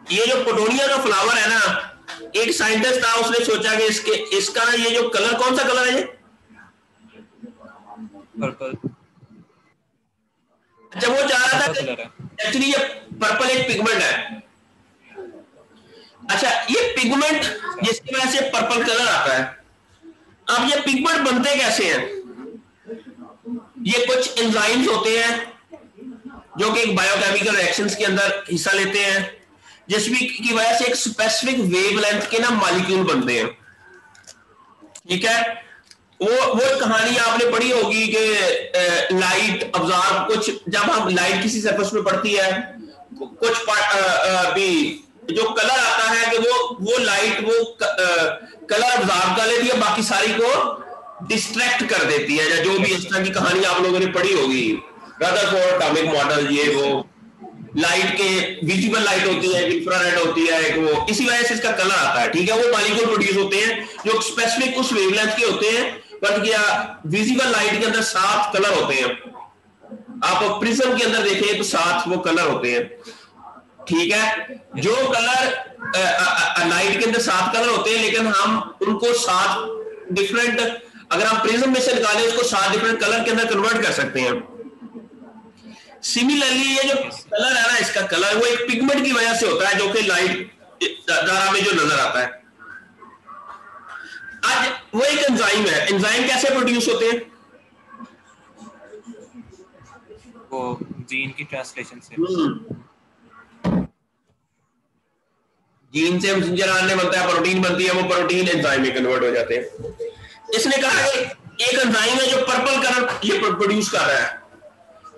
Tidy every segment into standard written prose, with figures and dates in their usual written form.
ये जो पोटोनिया का फ्लावर है ना, एक साइंटिस्ट था, उसने सोचा कि इसका ना ये जो कलर, कौन सा कलर है ये? पर्पल। अच्छा, वो चाह रहा था कलर है एक्चुअली ये पर्पल एक पिगमेंट है। अच्छा, ये पिगमेंट जिसकी वजह से पर्पल कलर आता है। अब ये पिगमेंट बनते कैसे हैं? ये कुछ एंजाइम्स होते हैं जो कि बायोकेमिकल रिएक्शंस के अंदर हिस्सा लेते हैं, जिसकी की वजह से एक स्पेसिफिक वेवलेंथ के ना मॉलिक्यूल बनते हैं। ठीक है, वो कहानी आपने पढ़ी होगी कि लाइट ऑब्जॉर्ब, कुछ जब हम लाइट किसी सरफेस पे पड़ती है, कुछ भी जो कलर आता है कि वो लाइट वो कलर ऑब्जॉर्ब कर लेती है, बाकी सारी को डिस्ट्रैक्ट कर देती है, या जो भी इस तरह की कहानी आप लोगों ने पढ़ी होगी, रदरफोर्ड एटॉमिक मॉडल, ये वो लाइट के विजिबल लाइट होती है, इंफ्रारेड होती है, एक वो इसी वजह से इसका कलर आता है। ठीक है, वो मॉलिक्यूल प्रोड्यूस होते हैं जो स्पेसिफिक उस वेवलेंथ के होते हैं, बट क्या विजिबल लाइट के अंदर 7 कलर होते हैं। आप प्रिज्म के अंदर देखें तो 7 वो कलर होते हैं। ठीक है, जो कलर लाइट के अंदर 7 कलर होते हैं, लेकिन हम उनको 7 डिफरेंट, अगर हम प्रिज्म में से निकालें उसको 7 डिफरेंट कलर के अंदर कन्वर्ट कर सकते हैं। सिमिलरली ये जो कलर है ना, इसका कलर वो एक पिगमेंट की वजह से होता है, जो कि लाइट धारा में जो नजर आता है। आज वो एक एंजाइम है। एंजाइम कैसे प्रोड्यूस होते हैं? वो जीन की ट्रांसलेशन से। जीन से मैसेंजर आरएनए बनता है, प्रोटीन बनती है, वो प्रोटीन एंजाइम में कन्वर्ट हो जाते हैं। इसने कहा कि एक एंजाइम है जो पर्पल कलर ये प्रोड्यूस कर रहा है,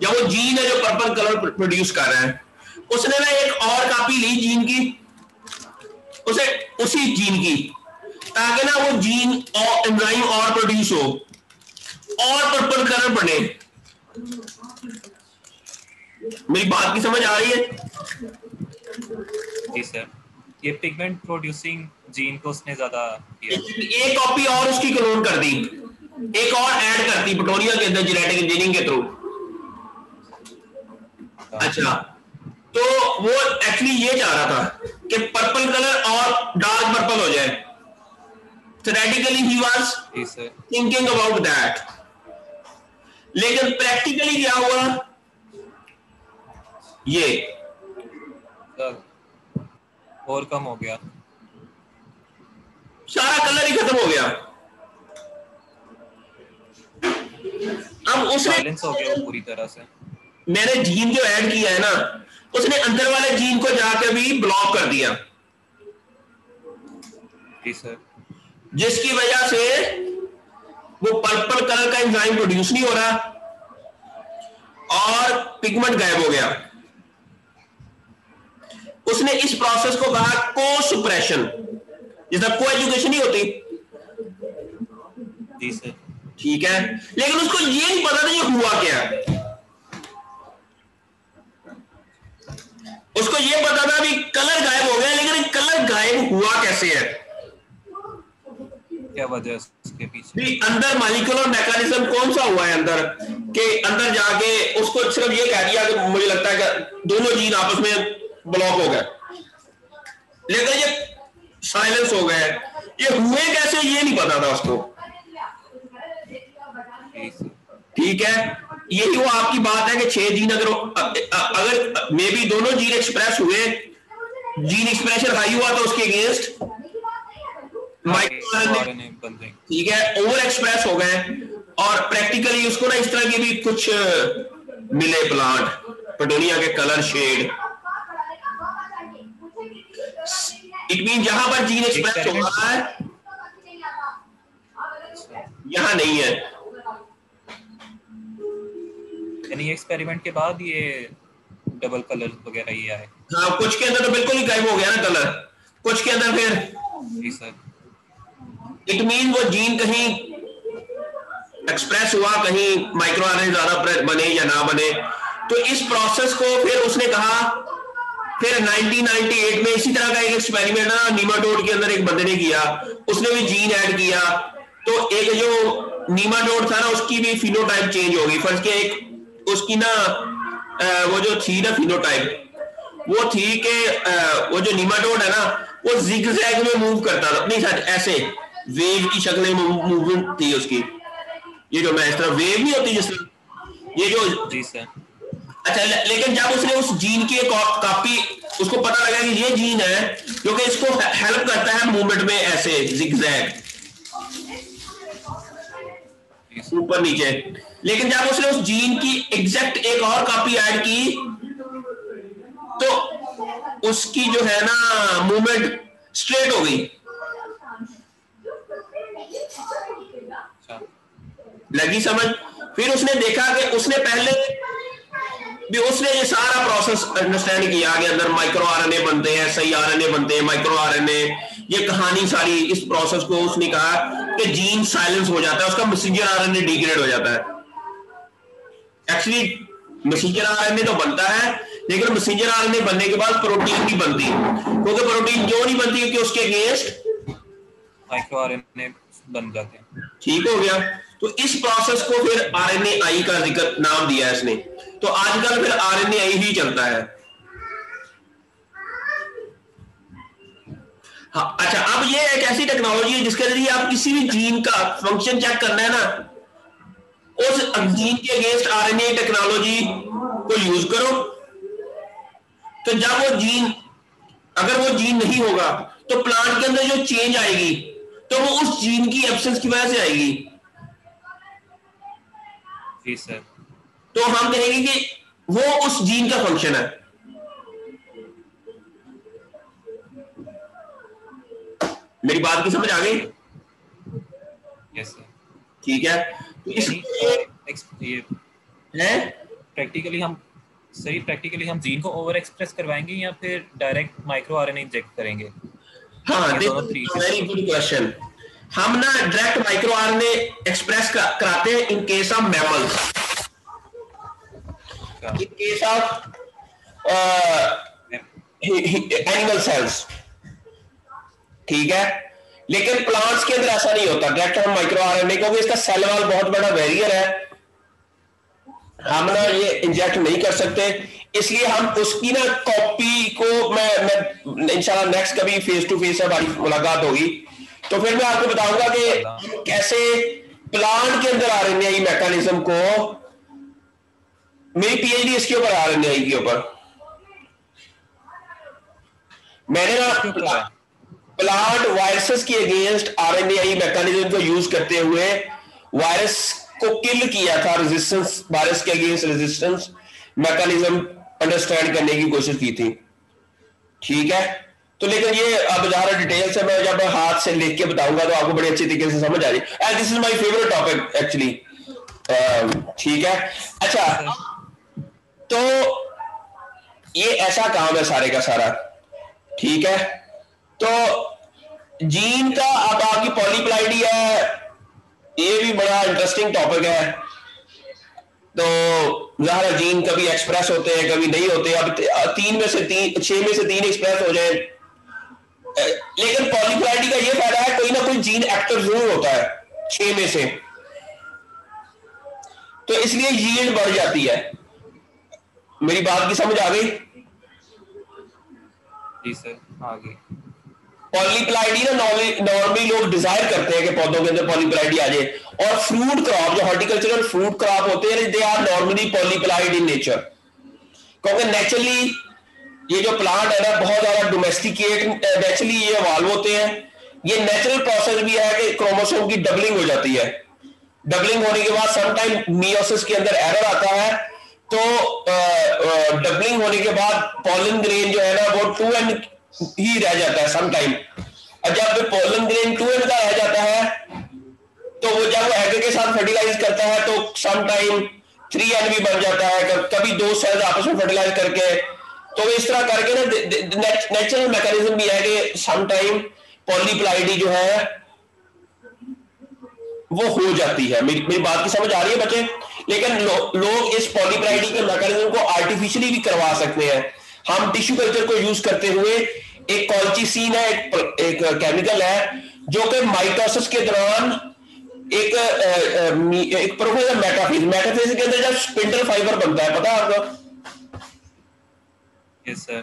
या वो जीन है जो पर्पल कलर प्रोड्यूस कर रहा है। उसने ना एक और कॉपी ली जीन की, उसे उसी जीन की, ताकि ना वो जीन और एंजाइम और प्रोड्यूस हो और पर्पल कलर बने। मेरी बात की समझ आ रही है? जी सर, ये पिगमेंट प्रोड्यूसिंग जीन को उसने ज्यादा किया। एक कॉपी और उसकी क्लोन कर दी, एक और ऐड कर दी पोटोनिया के अंदर जेनेटिक इंजीनियरिंग के थ्रू। अच्छा, तो वो एक्चुअली ये चाह रहा था कि पर्पल कलर और डार्क पर्पल हो जाए। Theoretically he was thinking about that, लेकिन प्रैक्टिकली क्या हुआ, ये और कम हो गया, सारा कलर ही खत्म हो गया। अब उसने साइलेंस हो गया पूरी तरह से। मैंने जीन जो ऐड किया है ना, उसने अंदर वाले जीन को जाकर भी ब्लॉक कर दिया, जी सर, जिसकी वजह से वो पर्पल कलर का एंजाइम प्रोड्यूस नहीं हो रहा और पिगमेंट गायब हो गया। उसने इस प्रोसेस को कहा को सुप्रेशन, जैसा को एजुकेशन नहीं होती। जी सर, ठीक है, लेकिन उसको ये नहीं पता था ये हुआ क्या। उसको ये पता था भी कलर गायब हो गया, लेकिन कलर गायब हुआ कैसे है, क्या वजह उसके पीछे, भी अंदर मॉलिक्यूलर मैकेनिज्म कौन सा हुआ है अंदर के अंदर जाके। उसको सिर्फ ये कह दिया कि मुझे लगता है कि दोनों जीन आपस में ब्लॉक हो गए, लेकिन ये साइलेंस हो गए, ये हुए कैसे ये नहीं पता था उसको। ठीक है, यही वो आपकी बात है कि 6 जीन अगर मे बी दोनों जीन एक्सप्रेस हुए, जीन एक्सप्रेशन हाई हुआ तो उसके अगेंस्ट ठीक है ओवर एक्सप्रेस हो गए, और प्रैक्टिकली उसको ना इस तरह की भी कुछ मिले प्लांट, पोटोनिया के कलर शेड। इट मीन जहां पर जीन एक्सप्रेस हो रहा है यहां नहीं है। यानी एक्सपेरिमेंट के बाद ये डबल कलर वगैरह ये आए। हाँ, कुछ के अंदर तो बिल्कुल ही गायब हो गया ना कलर, कुछ के अंदर फिर। जी सर, इट मीन वो जीन कहीं एक्सप्रेस हुआ, कहीं माइक्रो आरएनए ज्यादा बने या ना बने। तो इस प्रोसेस को फिर उसने कहा, फिर 1998 में इसी तरह का एक एक्सपेरिमेंट ना नीमाटोड के अंदर एक बंदे ने किया, उसने भी जीन ऐड किया। तो एक जो नीमाटोड था ना उसकी भी फिनोटाइप चेंज हो गई। फर्स्ट के एक उसकी ना वो जो थी ना फिनोटाइप, वो थी कि वो जो नीमाटोड है ना वो जिगजैग में मूव करता था, नहीं सच ऐसे वेव की शक्ल में मूवमेंट थी उसकी। ये जो मैं इस तरह वेव नहीं होती जिस ये जो जी सर। अच्छा लेकिन जब उसने उस जीन की एक कॉपी, उसको पता लगा कि ये जीन है जो कि इसको हेल्प करता है मूवमेंट में ऐसे जिगजैग ऊपर नीचे, लेकिन जब उसने उस जीन की एग्जैक्ट एक और कॉपी ऐड की तो उसकी जो है ना मूवमेंट स्ट्रेट हो गई। लगी समझ? फिर उसने देखा कि उसने पहले भी उसने ये सारा प्रोसेस अंडरस्टैंड किया कि अंदर माइक्रो आरएनए बनते हैं, सही आरएनए बनते हैं, माइक्रो आरएनए, ये कहानी सारी इस प्रोसेस को उसने कहा कि जीन साइलेंस हो जाता है, उसका मैसेंजर आरएनए डिग्रेड हो जाता है। एक्चुअली मैसेंजर आरएनए तो बनता है लेकिन मैसेंजर आरएनए बनने के बाद प्रोटीन नहीं बनती, क्योंकि प्रोटीन क्यों नहीं बनती? क्योंकि उसके अगेंस्ट माइक्रो आरएनए बन जाते हैं। ठीक हो गया। तो इस प्रोसेस को फिर आरएनए-आई का जिक्र नाम दिया है इसने। तो आजकल फिर आरएनए-आई ही चलता है। हाँ अच्छा, अब ये एक ऐसी टेक्नोलॉजी है जिसके जरिए आप किसी भी जीन का फंक्शन चेक करना है ना, उस जीन के अगेंस्ट आरएनए टेक्नोलॉजी को यूज करो। तो जब वो जीन, अगर वो जीन नहीं होगा तो प्लांट के अंदर जो चेंज आएगी तो वो उस जीन की एब्सेंस की वजह से आएगी। जी सर। तो हम कहेंगे कि वो उस जीन का फंक्शन है। मेरी बात की समझ आ गई? Yes sir. ठीक है। तो ये है प्रैक्टिकली हम जीन को ओवर एक्सप्रेस करवाएंगे या फिर डायरेक्ट माइक्रो आरएनए इंजेक्ट करेंगे? हाँ, दिस वेरी गुड क्वेश्चन। हम ना डायरेक्ट माइक्रो आरएनए एक्सप्रेस कराते हैं in case of mammals, in case of animal cells, ठीक है। लेकिन प्लांट्स के अंदर ऐसा नहीं होता डायरेक्ट हम माइक्रो आरएनए, क्योंकि इसका सेल वॉल बहुत बड़ा बैरियर है, हम ना ये इंजेक्ट नहीं कर सकते। इसलिए हम उसकी ना कॉपी को मैं इंशाल्लाह नेक्स्ट कभी फेस टू फेस हमारी मुलाकात होगी तो फिर मैं आपको बताऊंगा कि कैसे प्लांट के अंदर आरएनए मैकेनिज्म को, मेरी पीएचडी इसके ऊपर आरएनए के ऊपर, मैंने ना प्लांट वायरसेस के अगेंस्ट आरएनए मैकेनिज्म को यूज करते हुए वायरस को किल किया था, रेजिस्टेंस, वायरस के अगेंस्ट रेजिस्टेंस मैकेनिज्म अंडरस्टैंड करने की कोशिश की थी, ठीक है। तो लेकिन ये अब ज़्यादा डिटेल से मैं जब हाथ से लिख के बताऊंगा तो आपको बड़े अच्छे तरीके से समझ आ जाए। And this is my favourite topic actually, ठीक है। अच्छा, तो ये ऐसा काम है सारे का सारा, ठीक है। तो जीन का अब आपकी पॉलीप्लाइडी है, ये भी बड़ा इंटरेस्टिंग टॉपिक है। तो ज़ाहिर जीन कभी एक्सप्रेस होते हैं कभी नहीं होते, अब 6 में से 3 एक्सप्रेस हो जाए, लेकिन पॉलीप्लाइडी का ये फायदा है कोई ना कोई जीन एक्टर जरूर होता है 6 में से, तो इसलिए यील्ड बढ़ जाती है। मेरी बात की समझ आ गई? जी सर, आ गई। पॉलीप्लाइडी ना नॉर्मली लोग डिजायर करते हैं कि पौधों के अंदर पॉलीप्लाइडी आ जाए, और फ्रूट क्रॉप जो हॉर्टिकल्चरल फ्रूट क्रॉप होते हैं they are normally polyploid in nature, क्योंकि नेचुरली ये जो प्लांट है ना बहुत ज्यादा डोमेस्टिकेट नेचुरली ये इवॉल्व होते हैं। ये नेचुरल प्रोसेस भी है कि क्रोमोसोम की डबलिंग हो जाती है, डबलिंग होने के बाद समटाइम मियोसिस के अंदर एरर आता है, तो डबलिंग होने के बाद पॉलन ग्रेन जो है ना वो 2n ही रह जाता है समटाइम, और जब पॉलन ग्रेन 2n का रह जाता है तो वो जब वो एग के साथ फर्टिलाइज करता है तो समटाइम 3n भी बन जाता है, कभी 2 सेल्स आपस में फर्टिलाइज करके, तो इस तरह करके ना नेचुरल मैकेनिज्म भी है कि समटाइम पॉलीप्लाइडी जो है वो हो जाती है। मेरी बात की समझ आ रही है बच्चे? लेकिन लोग इस पॉलीप्लाइडी के मैकेनिज्म को आर्टिफिशियली भी करवा सकते हैं। हम टिश्यू कल्चर को यूज करते हुए, एक कॉल्चिसीन है, एक केमिकल है जो कि माइटोसिस के दौरान एक प्रोफेसर मेटाफेज के अंदर जब स्पिंडल फाइबर बनता है, पता है आपको? Yes sir.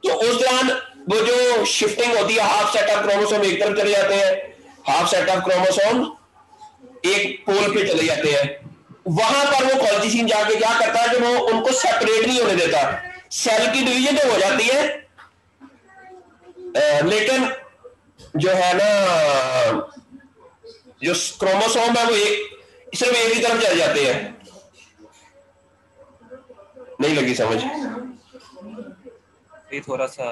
तो उस दौरान वो जो शिफ्टिंग होती है, हाफ सेट ऑफ क्रोमोसोम एक तरफ चले जाते हैं, हाफ सेट ऑफ क्रोमोसोम एक पोल पे चले जाते हैं, वहां पर वो कॉल्चिसिन जाके क्या करता है कि वो उनको सेपरेट नहीं होने देता। सेल की डिवीजन तो हो जाती है, लेकिन जो है ना जो क्रोमोसोम है वो सिर्फ एक ही तरफ चले जाते हैं। नहीं लगी समझ? ये थोड़ा सा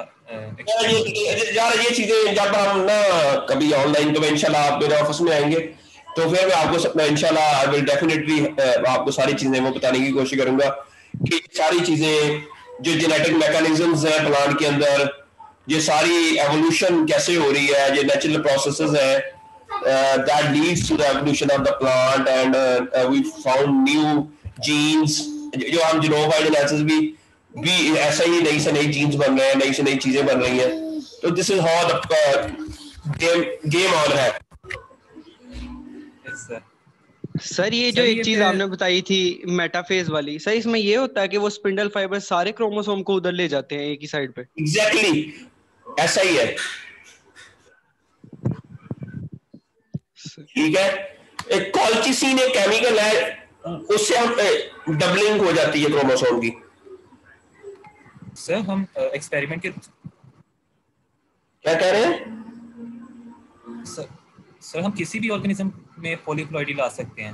यार ये चीजें जब हम ना कभी ऑनलाइन तो इंशाल्लाह आप मेरे ऑफिस में आएंगे तो फिर मैं आपको इंशाल्लाह आई विल डेफिनेटली आपको सारी चीजें वो बताने की कोशिश करूंगा कि सारी चीजें जो जेनेटिक मैकेनिज्म्स हैं प्लांट के अंदर, ये सारी एवोल्यूशन कैसे हो रही है, ये नेचुरल प्रोसेसेस है that leads to the evolution of the plant and we found new genes, जो हम जीनोम वाइड एनालिसिस भी ऐसा ही नई से नई जीन्स बन रहे हैं, नई से नई चीजें बन रही हैं। तो this is how the game on है। सर ये जो एक चीज आपने बताई थी मेटाफेज वाली, सर इसमें ये होता है कि वो स्पिंडल फाइबर सारे क्रोमोसोम को उधर ले जाते हैं एक ही साइड पे? एग्जैक्टली ऐसा ही है, ठीक है। एक कॉल्चिसिन एक केमिकल है, उससे हम डबलिंग हो जाती है क्रोमोसोम की। सर हम एक्सपेरिमेंट के क्या कह रहे हैं? सर हम किसी भी ऑर्गेनिज्म में पॉलीप्लॉइडी ला सकते हैं,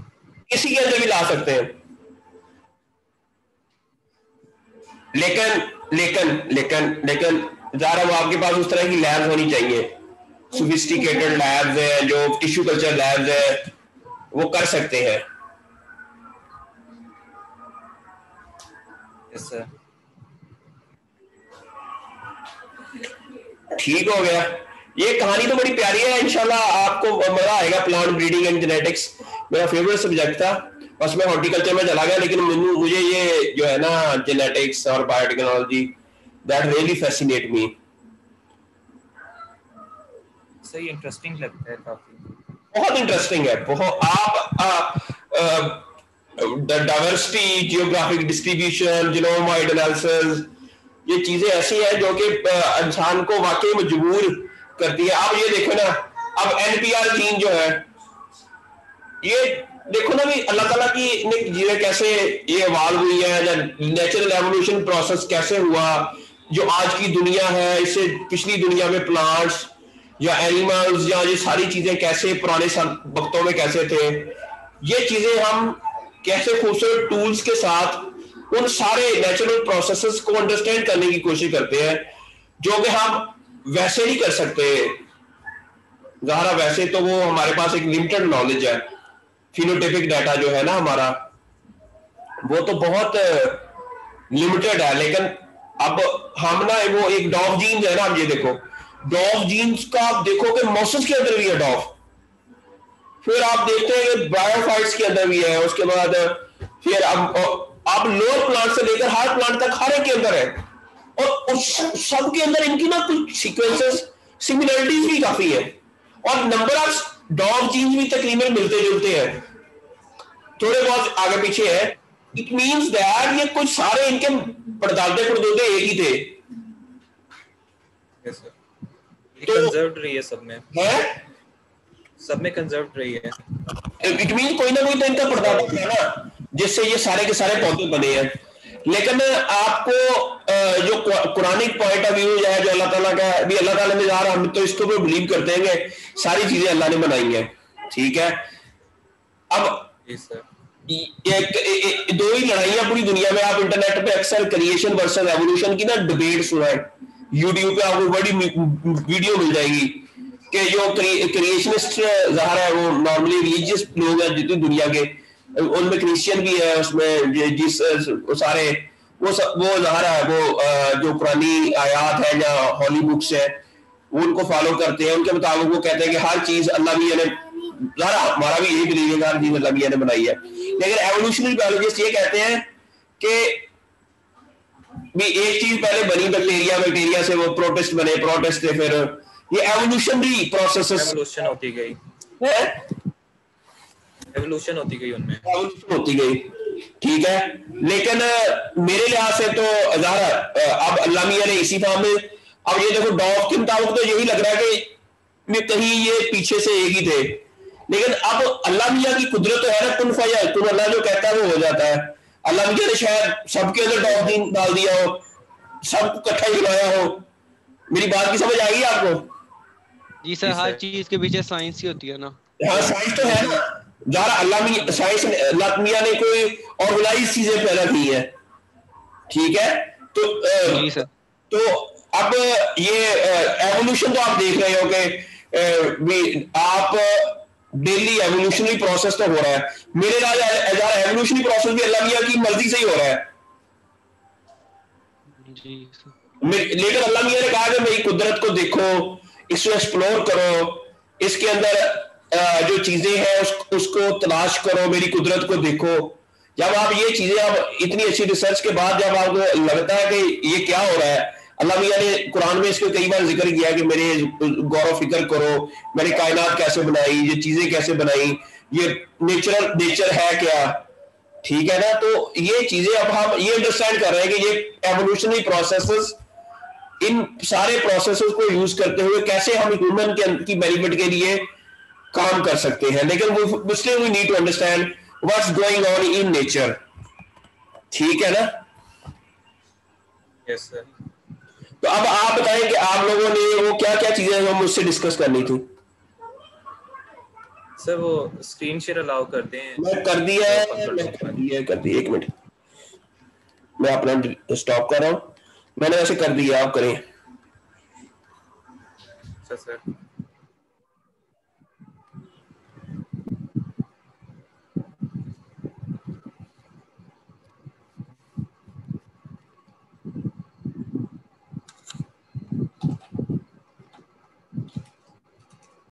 किसी के अंदर भी ला सकते हैं, लेकिन लेकिन लेकिन लेकिन ज़रा वो आपके पास उस तरह की लैब्स होनी चाहिए, सोफिस्टिकेटेड लैब्स हैं, जो टिश्यू कल्चर लैब्स हैं वो कर सकते हैं। Yes sir. ठीक हो गया। ये कहानी तो बड़ी प्यारी है, इंशाल्लाह आपको मजा आएगा। प्लांट ब्रीडिंग एंड जेनेटिक्स मेरा फेवरेट सब्जेक्ट था, बस मैं हॉर्टिकल्चर में चला गया, लेकिन मुझे ये जो है ना जेनेटिक्स और बायोटेक्नोलॉजी दैट रियली फैसिनेट मी। सही इंटरेस्टिंग लगता है काफी, बहुत इंटरेस्टिंग है बहुत। आप diversity, geographic distribution, genome wide analysis, ये चीजें ऐसी हैं जो कि इंसान को वाकई मजबूर करती है। आप ये देखो ना, अब एनपीआर जीन जो है, ये देखो ना भी अल्लाह ताला की चीजें कैसे ये इवॉल्व हुई है, या नेचुरल एवोल्यूशन प्रोसेस कैसे हुआ, जो आज की दुनिया है इससे पिछली दुनिया में प्लांट्स या एनिमल्स या ये सारी चीजें कैसे पुराने वक्तों में कैसे थे, ये चीजें हम कैसे खूबसूरत टूल्स के साथ उन सारे नेचुरल प्रोसेसेस को अंडरस्टैंड करने की कोशिश करते हैं, जो कि हम वैसे नहीं कर सकते। ज़ाहिर वैसे तो वो हमारे पास एक लिमिटेड नॉलेज है, फिनोटाइपिक डाटा जो है ना हमारा, वो तो बहुत लिमिटेड है। लेकिन अब हम ना वो एक डॉग जीन्स है ना, आप ये देखो डॉग जीन्स का, आप देखो कि मॉसस के अंदर भी है डॉग, फिर आप देखते हैं कि ब्रायोफाइट्स के अंदर भी है, उसके बाद फिर अब आप लोअर प्लांट से लेकर हायर प्लांट तक हर एक के अंदर है, और उस सब के अंदर इनकी ना कुछ सीक्वेंसेस सिमिलरिटीज भी काफी है, और नंबर ऑफ डॉग जीन्स भी तकरीबन मिलते जुलते हैं, थोड़े बहुत आगे पीछे है। इट मींस दैट ये कुछ सारे इनके पड़दादे पड़दोदे एक ही थे। यस सर, ये कंजर्व्ड रही है सब में, है सब में कंजर्व्ड रही है। इट मीन कोई ना कोई तो इनका पड़दादा था ना, जिससे ये सारे के सारे पौधे बने हैं। लेकिन आपको जो कुरानिक पॉइंट ऑफ व्यू है, जो अल्लाह ताला का भी, अल्लाह ताला ने यार हम तो इसके ऊपर बिलीव करते हैं कि सारी चीजें अल्लाह ने बनाई हैं, ठीक है। अब एक दो ही लड़ाइयां पूरी दुनिया में, आप इंटरनेट पे अक्सर क्रिएशन वर्सेस एवोल्यूशन की ना डिबेट सुना है, यूट्यूब पे आपको बड़ी वीडियो मिल जाएगी कि जो क्रिएशनिस्ट ज़ाहिर है वो नॉर्मली रिलीजियस लोग हैं जितनी दुनिया के, उनमें क्रिश्चियन भी है, उसमें जिस सारे वो ज़ाहिर है वो जो पुरानी आयात है या हॉली बुक्स है वो उनको फॉलो करते हैं, उनके मुताबिक वो कहते हैं कि हर चीज अल्लाह मियां ने, ज़ाहिर हमारा भी यही बिलीव है कि हर चीज अल्लाह मियां ने बनाई है। लेकिन एवोल्यूशनरी बायोलॉजिस्ट ये कहते हैं कि भी एक चीज पहले बनी बैक्टीरिया से वो प्रोटिस्ट बने, प्रोटिस्ट थे, फिर ये एवोल्यूशनरी प्रोसेसेस, एवोल्यूशन होती गई, एवोल्यूशन होती गई उनमें, एवोल्यूशन होती गई, ठीक है। लेकिन मेरे लिहाज से तो ज़ाहिर अब अल्लाह मियां ने इसी फॉर्म में अब ये देखो डॉफ के मुताबिक तो यही लग रहा है कि कहीं ये पीछे से एक ही थे, लेकिन अब अल्लाह मियाँ की कुदरत तो है ना, कुन फयकुन, अल्लाह जो कहता है वो हो जाता है। अल्लाह मियाँ ने शायद सबके अंदर डॉफ डाल दिया हो, सब इकट्ठा ही बनाया हो। मेरी बात की समझ आएगी आपको? जी सर, हर चीज के पीछे साइंस ही होती है ना। हाँ साइंस तो है ना, जरा अल्लाह मियाँ ने कोई ऑर्गेनाइज चीजें पैदा की है, ठीक है। जी सर। तो अब ये एवोल्यूशन तो आप देख रहे हो कि आप डेली एवोल्यूशनरी प्रोसेस तो हो रहा है, मेरे एवोल्यूशनरी प्रोसेस भी अल्लाह मियाँ की मर्जी से ही हो रहा है। जी सर। लेकिन अल्लाह मियाँ ने कहा कि मेरी कुदरत को देखो, इसको एक्सप्लोर करो, इसके अंदर जो चीजें हैं उसको तलाश करो, मेरी कुदरत को देखो। जब आप ये चीजें आप इतनी अच्छी रिसर्च के बाद जब आपको लगता है कि ये क्या हो रहा है, अल्लाह मियाँ ने कुरान में इसको कई बार जिक्र किया कि मेरे गौर फिक्र करो, मैंने कायनात कैसे बनाई, ये चीजें कैसे बनाई, ये नेचर है क्या, ठीक है ना। तो ये चीजें अब हम ये अंडरस्टैंड कर रहे हैं कि ये एवोल्यूशनरी प्रोसेसेस, इन सारे प्रोसेसेस को यूज करते हुए कैसे हम ह्यूमन की बेनिफिट के लिए काम कर सकते हैं। लेकिन still we need to understand what's going on in nature, ठीक है ना। Yes sir. तो अब आप बताएं कि आप लोगों ने वो क्या क्या चीजें हम मुझसे डिस्कस करनी थी। सर वो स्क्रीन शेयर अलाउ करते हैं? मैं कर दिया है, कर दिया। एक मिनट, मैं अपना स्टॉप कर रहा हूं, मैंने वैसे कर दिया, आप करें। सर